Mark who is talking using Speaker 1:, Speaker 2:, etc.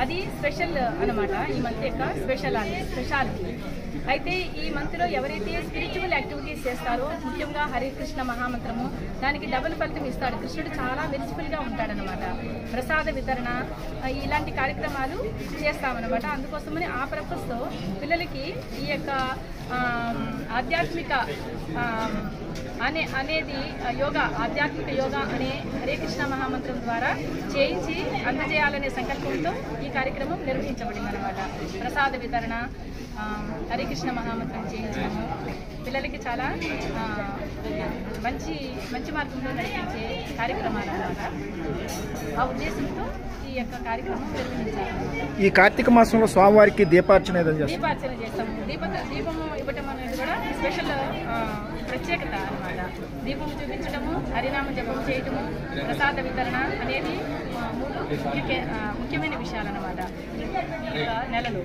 Speaker 1: అది స్పెషల్ అన్నమాట. ఈ మంత్ యొక్క స్పెషాలిటీ. అయితే ఈ మంత్లో ఎవరైతే స్పిరిచువల్ యాక్టివిటీస్ చేస్తారో, ముఖ్యంగా హరికృష్ణ మహామంత్రము, దానికి డబుల్ ఫలితం ఇస్తాడు. కృష్ణుడు చాలా మెరిసిఫుల్గా ఉంటాడనమాట. ప్రసాద వితరణ ఇలాంటి కార్యక్రమాలు చేస్తామన్నమాట. అందుకోసమని ఆ పర్పస్తో పిల్లలకి ఈ యొక్క ఆధ్యాత్మిక అనేది యోగా, ఆధ్యాత్మిక యోగా అనే హరే కృష్ణ మహామంత్రం ద్వారా చేయించి అందజేయాలనే సంకల్పంతో ఈ కార్యక్రమం నిర్వహించబడింది అనమాట. ప్రసాద వితరణ, హరే కృష్ణ మహామంత్రం చేయించడము పిల్లలకి చాలా మంచి మార్గంలో నడిపించే కార్యక్రమాలు అన్నమాట. ఆ ఉద్దేశంతో ఈ యొక్క కార్యక్రమం నిర్వహించాలి.
Speaker 2: ఈ కార్తీక మాసంలో స్వామివారికి దీపార్చన
Speaker 1: చేస్తాము. దీపము ఇవ్వటం అనేది కూడా స్పెషల్ ప్రత్యేకత అన్నమాట. దీపం చూపించడము, హరినామ జపం చేయటము, ప్రసాద వితరణ అనేది 3 ముఖ్యమైన విషయాలు అన్నమాట ఈ నెలలో.